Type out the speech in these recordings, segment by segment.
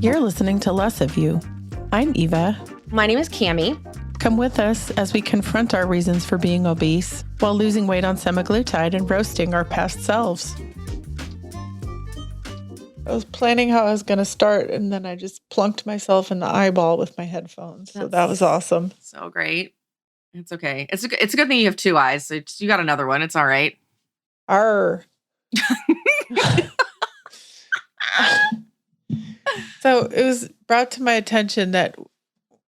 You're listening to Less of You. I'm Eva. My name is Kami. Come with us as we confront our reasons for being obese while losing weight on semaglutide and roasting our past selves. I was planning how I was going to start, and then I just plunked myself in the eyeball with my headphones. So that was awesome. So great. It's okay. It's a good thing you have two eyes. So you got another one. It's all right. Arr. So it was brought to my attention that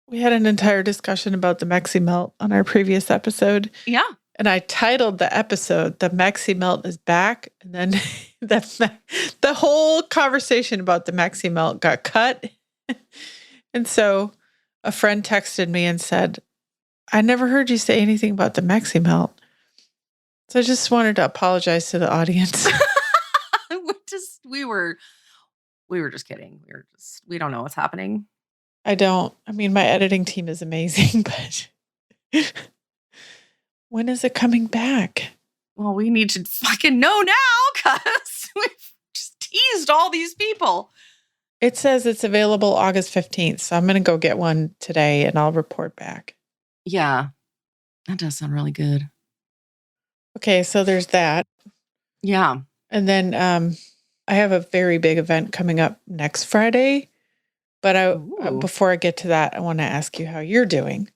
we had an entire discussion about the Mexi Melt on our previous episode. Yeah. And I titled the episode, The Mexi Melt is Back. And then the whole conversation about the Mexi Melt got cut. And so a friend texted me and said, I never heard you say anything about the Mexi Melt. So I just wanted to apologize to the audience. We were just kidding. We don't know what's happening. I don't. I mean, my editing team is amazing, but when is it coming back? Well, we need to fucking know now because we've just teased all these people. It says it's available August 15th, so I'm going to go get one today and I'll report back. Yeah, that does sound really good. Okay, so there's that. Yeah. And then I have a very big event coming up next Friday. But before I get to that, I want to ask you how you're doing.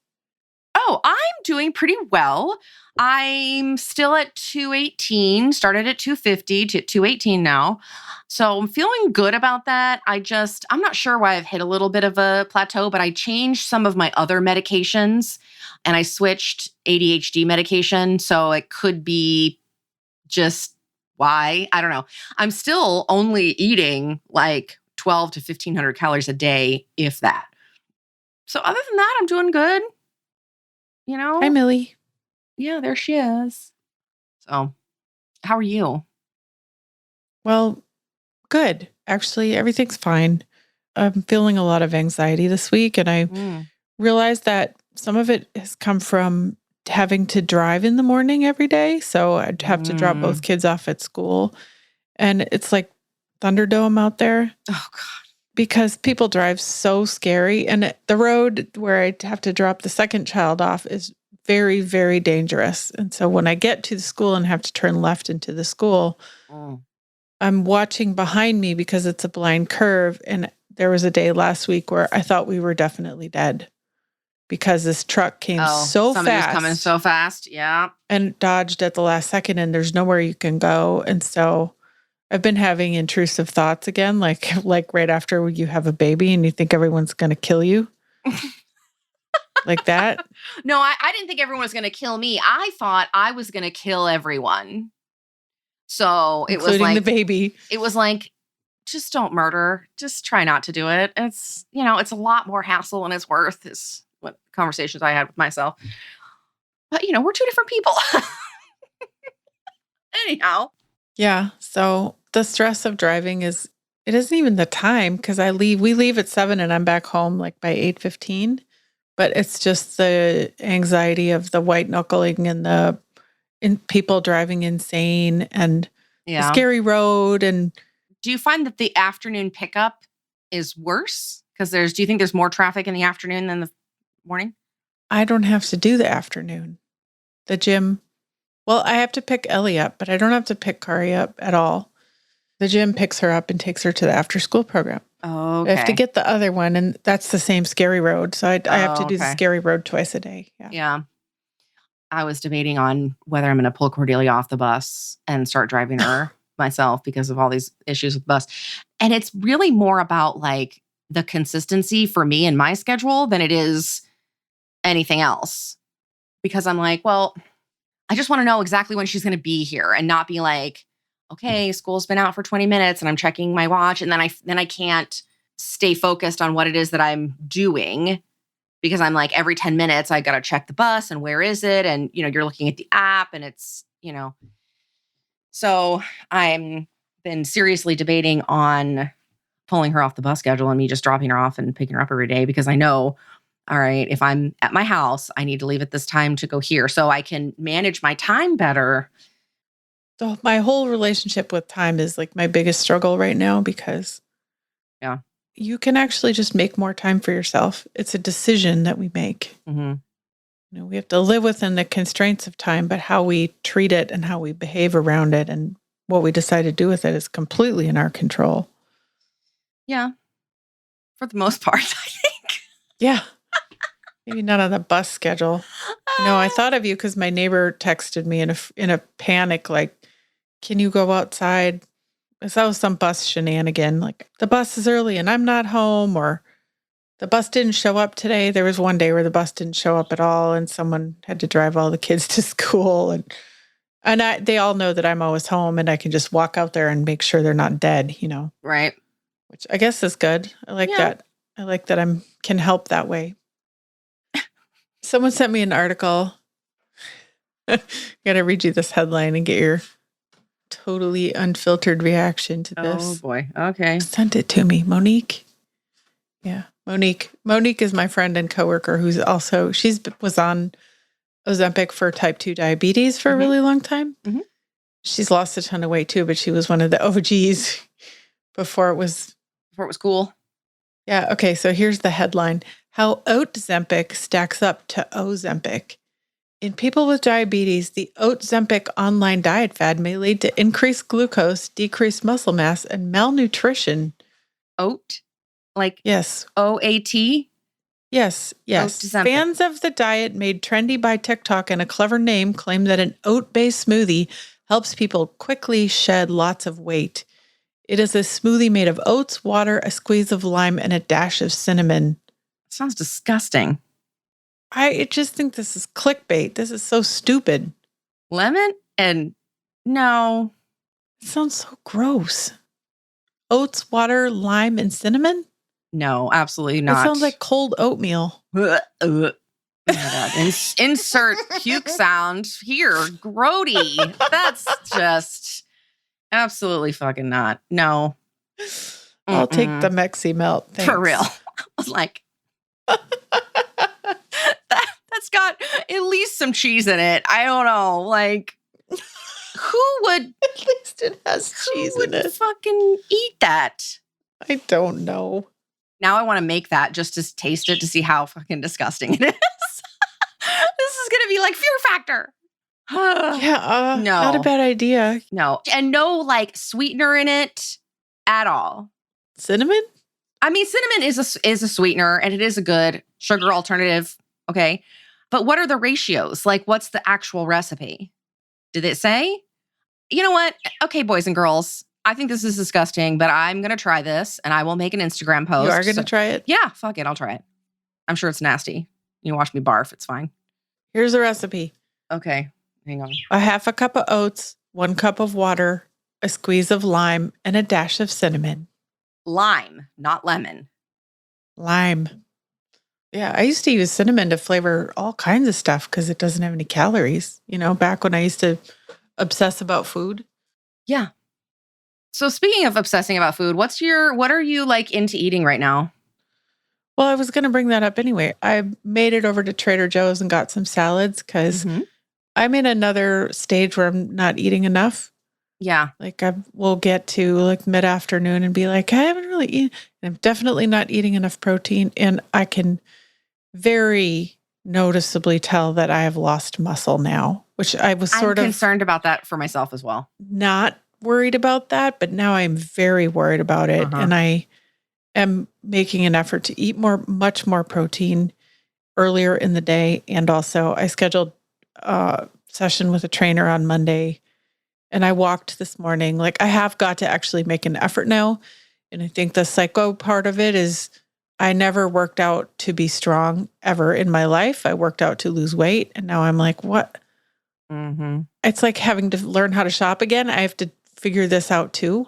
Oh, I'm doing pretty well. I'm still at 218, started at 250 to 218 now. So I'm feeling good about that. I'm not sure why I've hit a little bit of a plateau, but I changed some of my other medications and I switched ADHD medication. So it could be just why, I don't know. I'm still only eating like 12 to 1,500 calories a day, if that. So other than that, I'm doing good. You know? Hi, Millie. Yeah, there she is. So how are you? Well, good. Actually, everything's fine. I'm feeling a lot of anxiety this week, and I realized that some of it has come from having to drive in the morning every day. So I'd have to drop both kids off at school. And it's like Thunderdome out there. Oh, God. Because people drive so scary. And the road where I have to drop the second child off is very, very dangerous. And so when I get to the school and have to turn left into the school, I'm watching behind me because it's a blind curve. And there was a day last week where I thought we were definitely dead because this truck came so somebody fast. was coming so fast. Yeah. And dodged at the last second, and there's nowhere you can go. And so I've been having intrusive thoughts again, like right after you have a baby and you think everyone's going to kill you. Like that. No, I didn't think everyone was going to kill me. I thought I was going to kill everyone. So it was like the baby. It was like, just don't murder. Just try not to do it. It's, it's a lot more hassle than it's worth is what conversations I had with myself. But, we're two different people. Anyhow. Yeah. So the stress of driving it isn't even the time because we leave at 7 and I'm back home like by 8:15. But it's just the anxiety of the white knuckling and people driving insane and the scary road. And do you find that the afternoon pickup is worse? Because do you think there's more traffic in the afternoon than the morning? I don't have to do the afternoon. The gym. Well, I have to pick Ellie up, but I don't have to pick Kari up at all. The gym picks her up and takes her to the after school program. Oh, okay. I have to get the other one, and that's the same scary road. So I have to do the scary road twice a day. Yeah. I was debating on whether I'm going to pull Cordelia off the bus and start driving her myself because of all these issues with the bus. And it's really more about like the consistency for me and my schedule than it is anything else. Because I'm like, well, I just want to know exactly when she's going to be here and not be like, okay, school's been out for 20 minutes and I'm checking my watch. And then I can't stay focused on what it is that I'm doing because I'm like, every 10 minutes, I got to check the bus and where is it? And, you're looking at the app and it's, so I'm been seriously debating on pulling her off the bus schedule and me just dropping her off and picking her up every day because I know, all right, if I'm at my house, I need to leave at this time to go here so I can manage my time better. my whole relationship with time is like my biggest struggle right now because Yeah. you can actually just make more time for yourself. It's a decision that we make. Mm-hmm. We have to live within the constraints of time, but how we treat it and how we behave around it and what we decide to do with it is completely in our control. Yeah. For the most part, I think. Yeah. Maybe not on the bus schedule. I thought of you because my neighbor texted me in a panic, like, can you go outside? That was some bus shenanigan, like the bus is early and I'm not home, or the bus didn't show up today. There was one day where the bus didn't show up at all and someone had to drive all the kids to school. And they all know that I'm always home and I can just walk out there and make sure they're not dead, Right. which I guess is good. I like that. I like that I can help that way. Someone sent me an article. I got to read you this headline and get your totally unfiltered reaction to this. Oh boy. Okay. Sent it to me, Monique. Yeah, Monique. Monique is my friend and coworker who's also, was on Ozempic for type 2 diabetes for a really long time. Mm-hmm. She's lost a ton of weight too, but she was one of the OGs before it was cool. Yeah. Okay. So here's the headline: How Oat-zempic stacks up to Ozempic. In people with diabetes, the Oat-zempic online diet fad may lead to increased glucose, decreased muscle mass, and malnutrition. Oat? Like Yes. OAT? Yes. Oat-zempic. Fans of the diet made trendy by TikTok and a clever name claim that an oat-based smoothie helps people quickly shed lots of weight. It is a smoothie made of oats, water, a squeeze of lime, and a dash of cinnamon. Sounds disgusting. I just think this is clickbait. This is so stupid. Lemon and no. It sounds so gross. Oats, water, lime, and cinnamon? No, absolutely not. It sounds like cold oatmeal. Oh my God. Insert puke sound here. Grody. That's just absolutely fucking not. No. I'll take the Mexi Melt. Thanks. For real. I was like, that's got at least some cheese in it. I don't know. Like, who would? At least it has cheese in it. Fucking eat that? I don't know. Now I want to make that just to taste it to see how fucking disgusting it is. This is going to be like Fear Factor. Yeah, no. Not a bad idea. No. And no like sweetener in it at all. Cinnamon? I mean, cinnamon is a sweetener and it is a good sugar alternative. Okay. But what are the ratios? Like, what's the actual recipe? Did it say? You know what? Okay, boys and girls, I think this is disgusting, but I'm going to try this and I will make an Instagram post. You are going to try it? Yeah, fuck it. I'll try it. I'm sure it's nasty. You watch me barf. It's fine. Here's the recipe. Okay. Hang on. A half a cup of oats, 1 cup of water, a squeeze of lime, and a dash of cinnamon. Lime, not lemon. Lime. Yeah, I used to use cinnamon to flavor all kinds of stuff because it doesn't have any calories. Back when I used to obsess about food. Yeah. So speaking of obsessing about food, what are you like into eating right now? Well, I was going to bring that up anyway. I made it over to Trader Joe's and got some salads because I'm in another stage where I'm not eating enough. Yeah. Like I will get to like mid-afternoon and be like, I haven't really eaten. I'm definitely not eating enough protein. And I can very noticeably tell that I have lost muscle now, which I was sort of concerned about that for myself as well. Not worried about that, but now I'm very worried about it. And I am making an effort to eat much more protein earlier in the day. And also I scheduled a session with a trainer on Monday and I walked this morning. Like I have got to actually make an effort now. And I think the psycho part of it is I never worked out to be strong ever in my life. I worked out to lose weight. And now I'm like, what? It's like having to learn how to shop again. I have to figure this out too.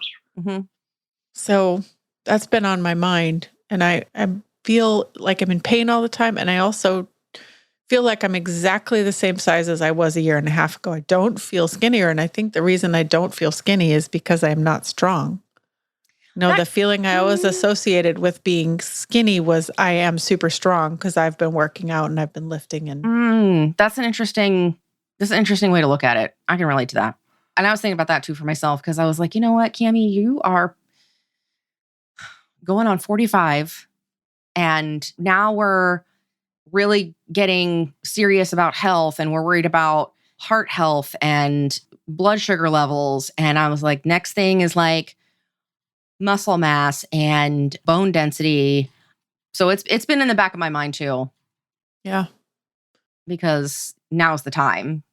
So that's been on my mind. And I feel like I'm in pain all the time. And I also feel like I'm exactly the same size as I was a year and a half ago. I don't feel skinnier. And I think the reason I don't feel skinny is because I'm not strong. The feeling I always associated with being skinny was I am super strong because I've been working out and I've been lifting. And that's an interesting way to look at it. I can relate to that. And I was thinking about that too for myself because I was like, you know what, Cami, you are going on 45 and now we're really getting serious about health and we're worried about heart health and blood sugar levels. And I was like, next thing is like muscle mass and bone density. So it's been in the back of my mind too, Yeah. because now's the time.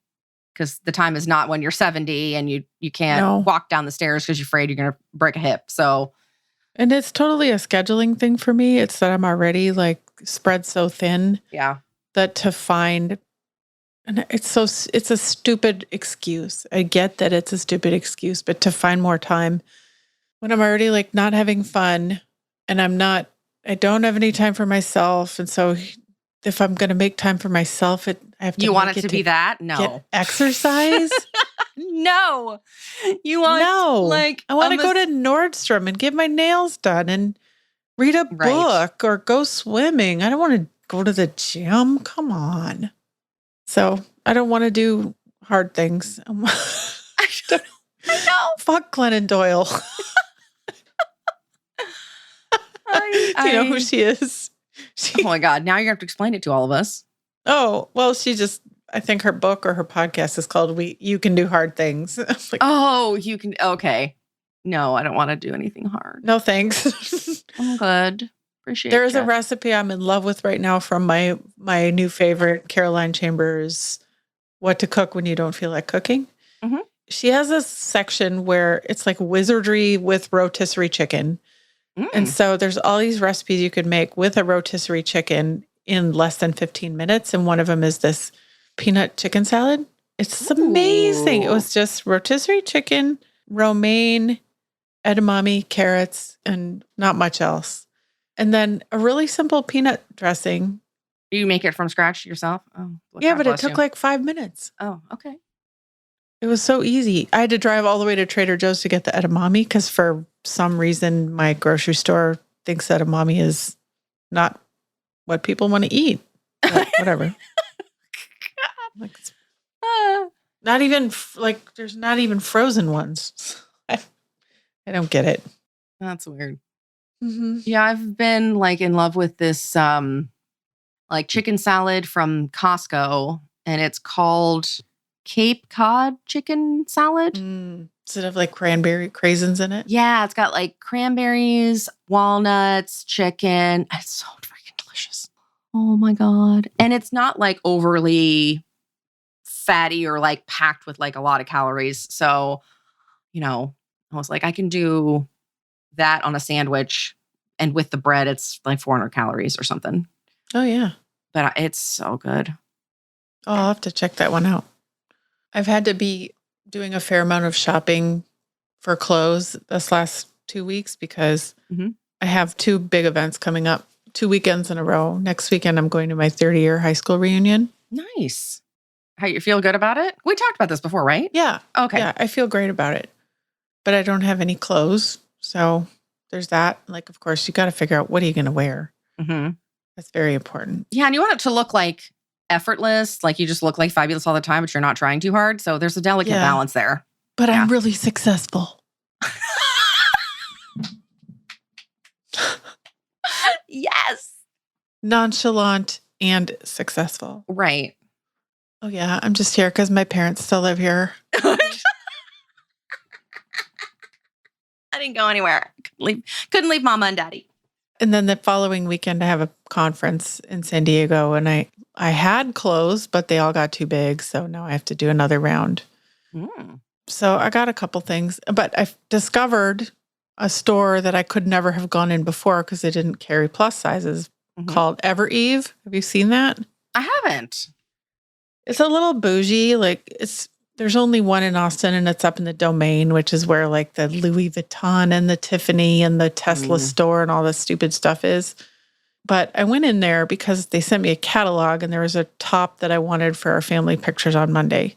Because the time is not when you're 70 and you can't No. walk down the stairs because you're afraid you're going to break a hip. So, And it's totally a scheduling thing for me. It's that I'm already like spread so thin yeah. that to find, and it's a stupid excuse. I get that it's a stupid excuse, but to find more time when I'm already like not having fun and I don't have any time for myself. And so if I'm going to make time for myself, I have to. You want it to be that? Get No. exercise? No. You want like I want to go to Nordstrom and get my nails done and read a book or go swimming. I don't want to go to the gym. Come on. So I don't want to do hard things. I know. Fuck Glennon Doyle. Do you know who she is? Oh my God. Now you're going to have to explain it to all of us. Oh, well, I think her book or her podcast is called You Can Do Hard Things. Like, you can. Okay. No, I don't want to do anything hard. No, thanks. I'm good. Appreciate it. There is a recipe I'm in love with right now from my new favorite, Caroline Chambers, What to Cook When You Don't Feel Like Cooking. Mm-hmm. She has a section where it's like wizardry with rotisserie chicken. And so there's all these recipes you could make with a rotisserie chicken in less than 15 minutes. And one of them is this peanut chicken salad. It's amazing. It was just rotisserie chicken, romaine, edamame, carrots, and not much else. And then a really simple peanut dressing. You make it from scratch yourself? Oh, yeah, but it took like 5 minutes. Oh, okay. It was so easy. I had to drive all the way to Trader Joe's to get the edamame because for some reason my grocery store thinks edamame is not what people want to eat. But whatever. Like, not even there's not even frozen ones. I don't get it. That's weird. Mm-hmm. Yeah, I've been like in love with this like chicken salad from Costco, and it's called Cape Cod chicken salad. Does it have like cranberry craisins in it? Yeah, it's got like cranberries, walnuts, chicken. It's so freaking delicious. Oh my God. And it's not like overly fatty or like packed with like a lot of calories. So, I was like, I can do that on a sandwich, and with the bread, it's like 400 calories or something. Oh, yeah. But it's so good. Oh, I'll have to check that one out. I've had to be doing a fair amount of shopping for clothes this last 2 weeks because I have 2 big events coming up, 2 weekends in a row. Next weekend, I'm going to my 30-year high school reunion. Nice. How you feel good about it? We talked about this before, right? Yeah. Okay. Yeah, I feel great about it. But I don't have any clothes. So there's that. Like, of course, you got to figure out what are you going to wear. Mm-hmm. That's very important. Yeah, and you want it to look like effortless, like you just look like fabulous all the time, but you're not trying too hard. So there's a delicate balance there. But I'm really successful. Yes. Nonchalant and successful. Right. Oh, yeah. I'm just here because my parents still live here. I didn't go anywhere. Couldn't leave Mama and Daddy. And then the following weekend, I have a conference in San Diego, and I had clothes, but they all got too big. So now I have to do another round. So I got a couple things, but I've discovered a store that I could never have gone in before because they didn't carry plus sizes called Eve. Have you seen that? I haven't. It's a little bougie. Like there's only one in Austin, and it's up in the Domain, which is where like the Louis Vuitton and the Tiffany and the Tesla store and all this stupid stuff is. But I went in there because they sent me a catalog, and there was a top that I wanted for our family pictures on Monday.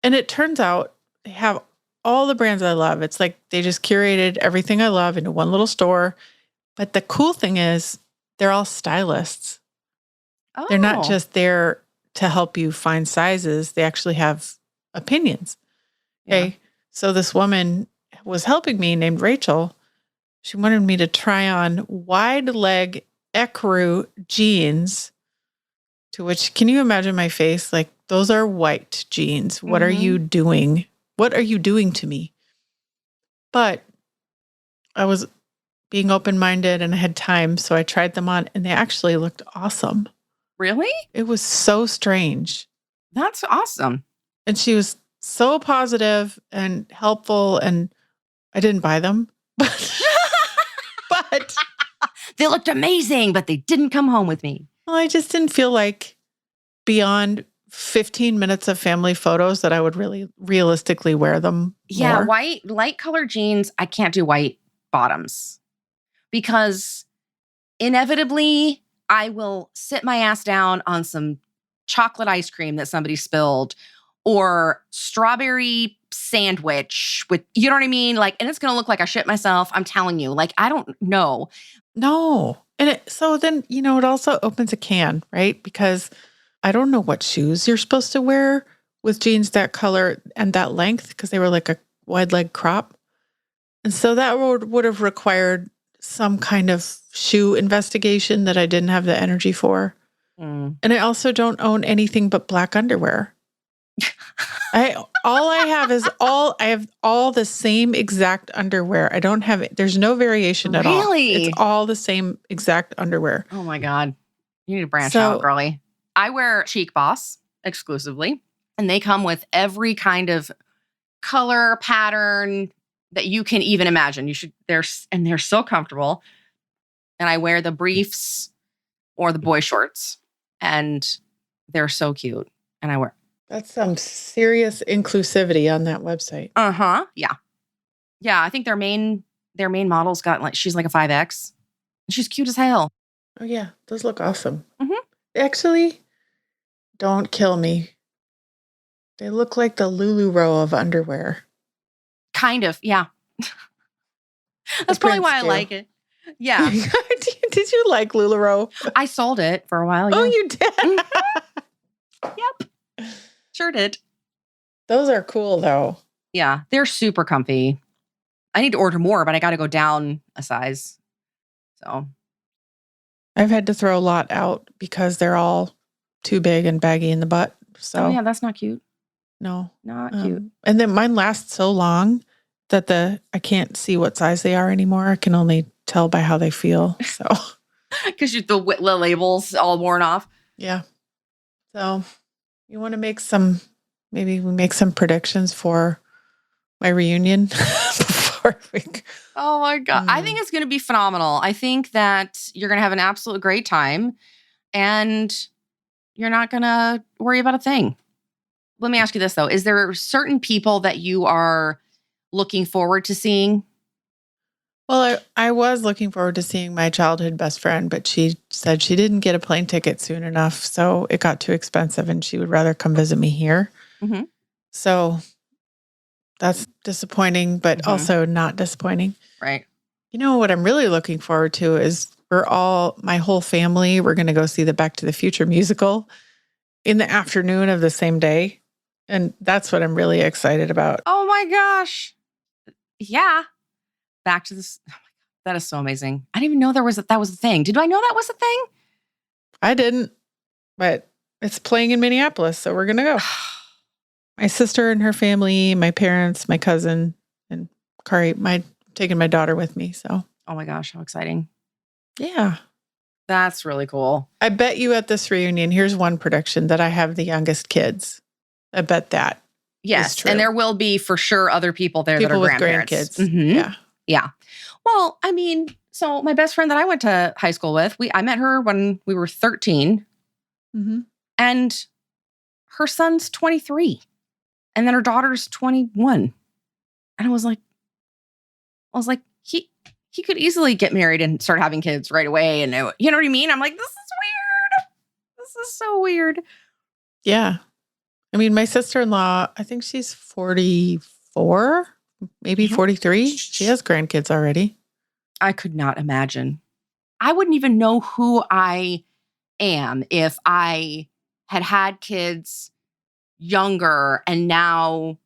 And it turns out they have all the brands I love. It's like they just curated everything I love into one little store. But the cool thing is they're all stylists. Oh. They're not just there to help you find sizes. They actually have opinions. Okay. So this woman was helping me named Rachel. She wanted me to try on wide leg ecru jeans, to which, can you imagine my face? Like, those are white jeans. What are you doing? What are you doing to me? But I was being open-minded and I had time, so I tried them on and they actually looked awesome. Really? It was so strange. That's awesome. And she was so positive and helpful, and I didn't buy them, but They looked amazing, but they didn't come home with me. well, I just didn't feel like beyond 15 minutes of family photos that I would really realistically wear them. Yeah, more. white, light colored jeans. I can't do white bottoms because inevitably I will sit my ass down on some chocolate ice cream that somebody spilled or strawberry sandwich with, you know what I mean? Like, and it's going to look like I shit myself. I'm telling you, like, I don't know. No. And so then, it also opens a can, right? Because I don't know what shoes you're supposed to wear with jeans that color and that length, because they were like a wide leg crop. And so that would have required some kind of shoe investigation that I didn't have the energy for. And I also don't own anything but black underwear. I have all the same exact underwear. I don't have, there's no variation at all. Really? It's all the same exact underwear. Oh my God. You need to branch out, girly. I wear Chic Boss exclusively, and they come with every kind of color pattern that you can even imagine. They're so comfortable. And I wear the briefs or the boy shorts, and they're so cute. And I wear. That's some serious inclusivity on that website. Yeah. Yeah. I think their main model's got she's like a 5X. She's cute as hell. Oh yeah. Those look awesome. Actually, don't kill me. They look like the Lulu row of underwear. Kind of. Yeah. That's probably why I like it. Yeah. Did you like LuLaRoe? I sold it for a while. Oh, you did? Yep. Sure did. Those are cool, though. Yeah. They're super comfy. I need to order more, but I got to go down a size. So I've had to throw a lot out because they're all too big and baggy in the butt. So yeah, that's not cute. No. Not cute. And then mine lasts so long that I can't see what size they are anymore. I can only tell by how they feel. So because the labels all worn off. Yeah. So you want to maybe we make some predictions for my reunion before we. Oh my God. I think it's going to be phenomenal. I think that you're going to have an absolute great time and you're not going to worry about a thing. Let me ask you this though. Is there certain people that you are looking forward to seeing? Well, I was looking forward to seeing my childhood best friend, but she said she didn't get a plane ticket soon enough. So it got too expensive and she would rather come visit me here. So that's disappointing, but also not disappointing. Right. You know what I'm really looking forward to is my whole family, we're going to go see the Back to the Future musical in the afternoon of the same day. And that's what I'm really excited about. Oh my gosh. Yeah. Back to this. Oh my God, that is so amazing. I didn't even know that was a thing. Did I know that was a thing? I didn't, but it's playing in Minneapolis, so we're going to go. My sister and her family, my parents, my cousin, and Kari, taking my daughter with me. So, oh my gosh, how exciting. Yeah. That's really cool. I bet you at this reunion, here's one prediction, that I have the youngest kids. I bet that. Yes. And there will be for sure other people there that are grandparents. Grandkids. Yeah. Yeah. Well, I mean, so my best friend that I went to high school with, I met her when we were 13 and her son's 23 and then her daughter's 21. And I was like, he could easily get married and start having kids right away. And you know what I mean? I'm like, this is weird. This is so weird. Yeah. I mean, my sister-in-law, I think she's 44, maybe 43. She has grandkids already. I could not imagine. I wouldn't even know who I am if I had kids younger and now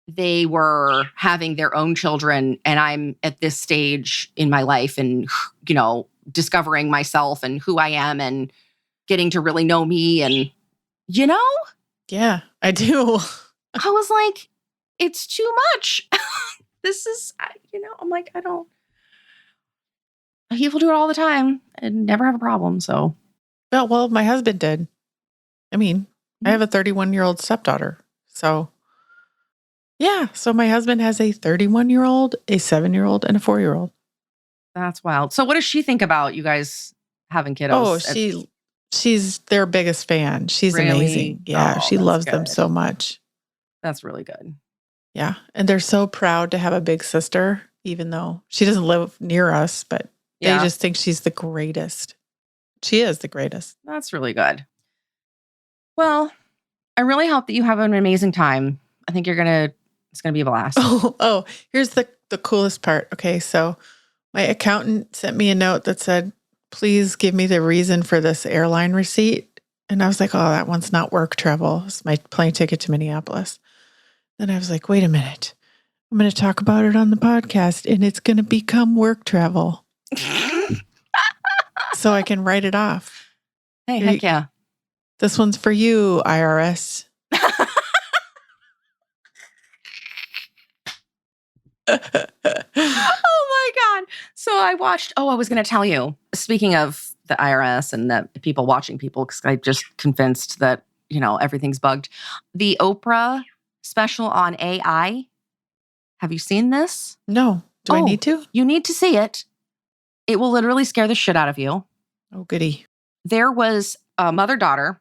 they were having their own children, and I'm at this stage in my life and, discovering myself and who I am and getting to really know me. And, Yeah, I do. I was like, it's too much. This is, I'm like, people do it all the time and never have a problem. So, Well, my husband did. I mean, I have a 31-year-old stepdaughter. So, yeah. So my husband has a 31-year-old, a 7-year-old, and a 4-year-old. That's wild. So what does she think about you guys having kiddos? Oh, she's their biggest fan. She's Really? amazing. Yeah, she loves them so much. That's really good. Yeah. And they're so proud to have a big sister, even though she doesn't live near us, but they just think she's the greatest. She is the greatest. That's really good. Well, I really hope that you have an amazing time. I think it's going to be a blast. Oh, here's the coolest part. Okay. So my accountant sent me a note that said, please give me the reason for this airline receipt. And I was like, oh, that one's not work travel. It's my plane ticket to Minneapolis. Then I was like, wait a minute. I'm going to talk about it on the podcast and it's going to become work travel. So I can write it off. Hey, heck yeah. This one's for you, IRS. Oh my God. So I was going to tell you, speaking of the IRS and the people watching people, because I just convinced that, everything's bugged. The Oprah special on AI. Have you seen this? No. Do I need to? You need to see it. It will literally scare the shit out of you. Oh, goody. There was a mother-daughter,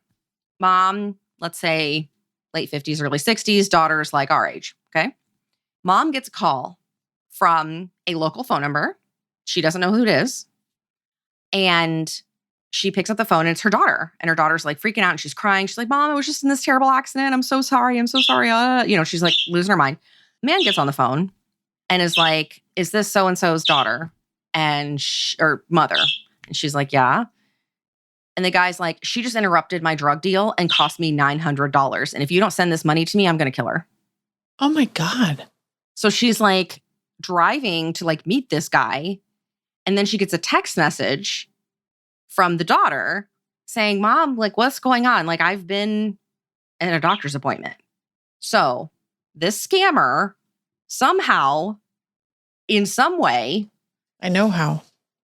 mom, let's say late 50s, early 60s, daughter's like our age, okay? Mom gets a call from a local phone number. She doesn't know who it is. And she picks up the phone and it's her daughter. And her daughter's like freaking out and she's crying. She's like, Mom, I was just in this terrible accident. I'm so sorry. I'm so sorry. She's like losing her mind. Man gets on the phone and is like, is this so-and-so's daughter or mother? And she's like, yeah. And the guy's like, she just interrupted my drug deal and cost me $900. And if you don't send this money to me, I'm going to kill her. Oh my God. So she's like driving to like meet this guy. And then she gets a text message from the daughter saying, Mom, like, what's going on? Like, I've been at a doctor's appointment. So this scammer somehow, in some way, I know how,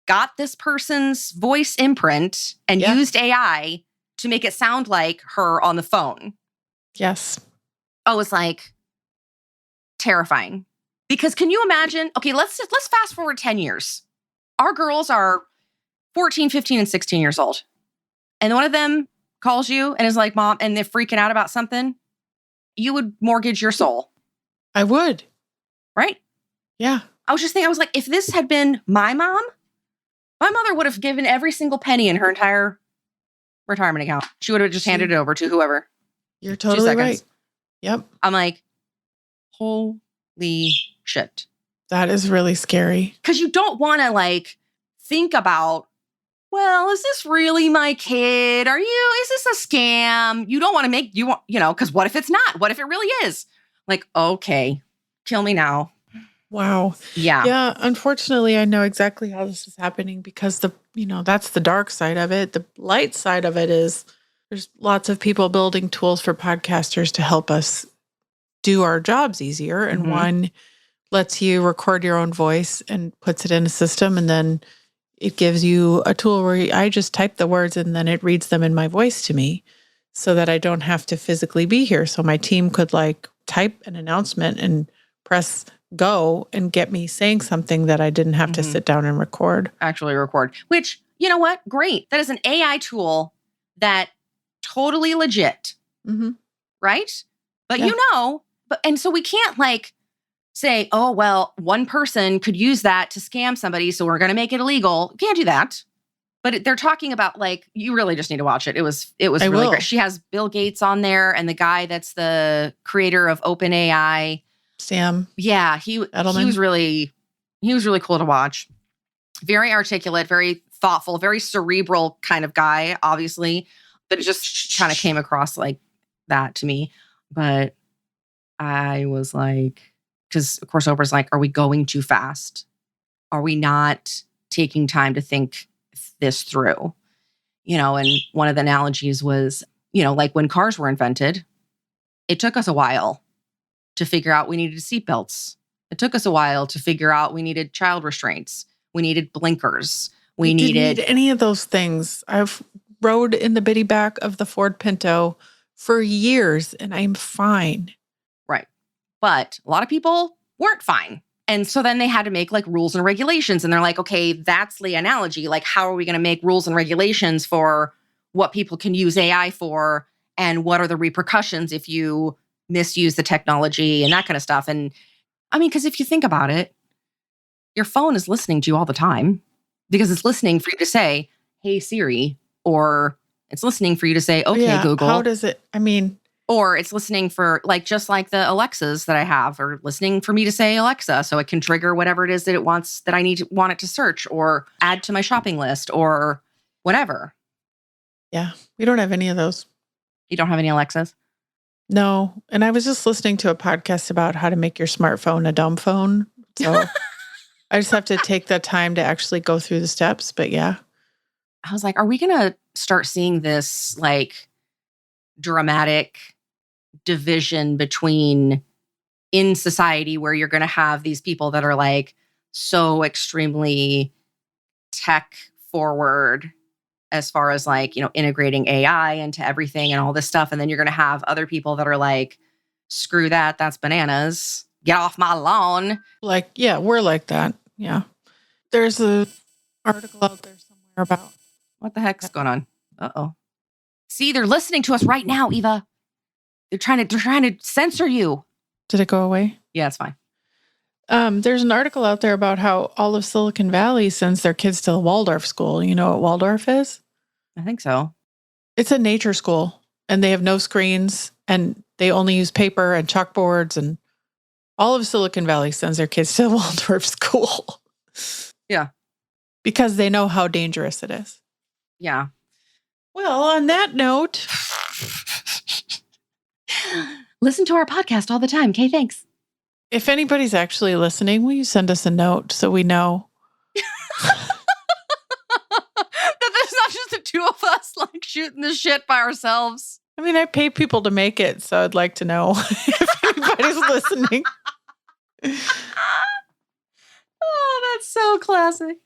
got this person's voice imprint and used AI to make it sound like her on the phone. Yes. Oh, it's like terrifying. Because can you imagine? Okay, let's fast forward 10 years. Our girls are 14, 15, and 16 years old. And one of them calls you and is like, Mom, and they're freaking out about something. You would mortgage your soul. I would. Right? Yeah. I was just thinking, I was like, if this had been my mom, my mother would have given every single penny in her entire retirement account. She would have just handed it over to whoever. You're totally right. Yep. I'm like, holy shit. That is really scary. Because you don't want to like think about, well, is this really my kid? Is this a scam? You don't want to because what if it's not? What if it really is? Like, okay, kill me now. Wow. Yeah. Yeah. Unfortunately, I know exactly how this is happening because that's the dark side of it. The light side of it is there's lots of people building tools for podcasters to help us do our jobs easier. And one lets you record your own voice and puts it in a system. And then it gives you a tool where I just type the words and then it reads them in my voice to me so that I don't have to physically be here. So my team could like type an announcement and press go and get me saying something that I didn't have to sit down and record. Actually record, which, you know what? Great. That is an AI tool that totally legit. Right? But and so we can't like say, oh, well, one person could use that to scam somebody, so we're going to make it illegal. We can't do that. But they're talking about like, you really just need to watch it. It was really great. She has Bill Gates on there and the guy that's the creator of OpenAI. Sam. Yeah, he was really cool to watch. Very articulate, very thoughtful, very cerebral kind of guy, obviously. But it just kind of came across like that to me. But I was like, because of course Oprah's like, are we going too fast? Are we not taking time to think this through? And one of the analogies was, like when cars were invented, it took us a while to figure out we needed seatbelts. It took us a while to figure out we needed child restraints. We needed blinkers. We didn't needed need any of those things. I've rode in the bitty back of the Ford Pinto for years and I'm fine. Right. But a lot of people weren't fine. And so then they had to make like rules and regulations. And they're like, okay, that's the analogy. Like, how are we going to make rules and regulations for what people can use AI for? And what are the repercussions if you misuse the technology and that kind of stuff? And I mean, because if you think about it, your phone is listening to you all the time because it's listening for you to say, hey, Siri, or it's listening for you to say, okay, Google. How does it, or it's listening for like, just like the Alexas that I have, or listening for me to say Alexa, so it can trigger whatever it is that it wants, that I want it to search or add to my shopping list or whatever. Yeah, we don't have any of those. You don't have any Alexas? No. And I was just listening to a podcast about how to make your smartphone a dumb phone. So I just have to take the time to actually go through the steps. But yeah. I was like, are we going to start seeing this like dramatic division between in society where you're going to have these people that are like so extremely tech forward as far as like, integrating AI into everything and all this stuff. And then you're going to have other people that are like, screw that. That's bananas. Get off my lawn. Like, yeah, we're like that. Yeah. There's an article out there somewhere about. What the heck's going on? Uh-oh. See, they're listening to us right now, Eva. They're trying to censor you. Did it go away? Yeah, it's fine. There's an article out there about how all of Silicon Valley sends their kids to the Waldorf school. You know what Waldorf is? I think so. It's a nature school and they have no screens and they only use paper and chalkboards, and all of Silicon Valley sends their kids to the Waldorf school. Yeah. Because they know how dangerous it is. Yeah. Well, on that note, listen to our podcast all the time. Okay, thanks. If anybody's actually listening, will you send us a note so we know that there's not just the two of us like shooting the shit by ourselves? I mean, I pay people to make it, so I'd like to know if anybody's listening. Oh, that's so classic.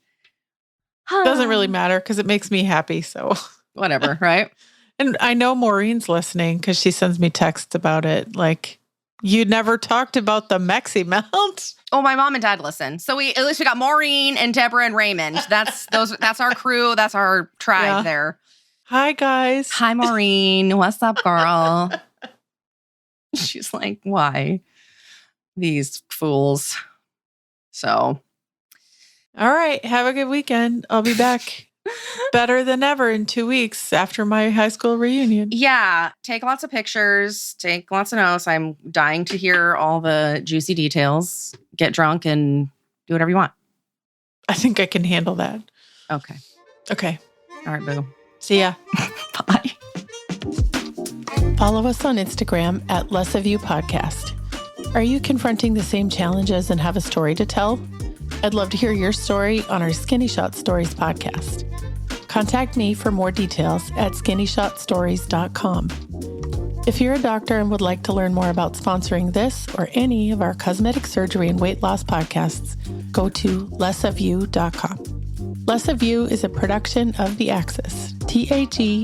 Doesn't really matter because it makes me happy, so. Whatever, right? And I know Maureen's listening because she sends me texts about it. Like, you never talked about the Mexi melt. Oh, my mom and dad listen. So at least we got Maureen and Deborah and Raymond. That's our crew. That's our tribe there. Hi, guys. Hi, Maureen. What's up, girl? She's like, why? These fools. So. All right. Have a good weekend. I'll be back better than ever in 2 weeks after my high school reunion. Yeah. Take lots of pictures. Take lots of notes. I'm dying to hear all the juicy details. Get drunk and do whatever you want. I think I can handle that. Okay. Okay. All right, boo. See ya. Bye. Follow us on Instagram at Less of You Podcast. Are you confronting the same challenges and have a story to tell? I'd love to hear your story on our Skinny Shot Stories podcast. Contact me for more details at skinnyshotstories.com. If you're a doctor and would like to learn more about sponsoring this or any of our cosmetic surgery and weight loss podcasts, go to lessofyou.com. Less of You is a production of The Axis, TAGAXIS.io.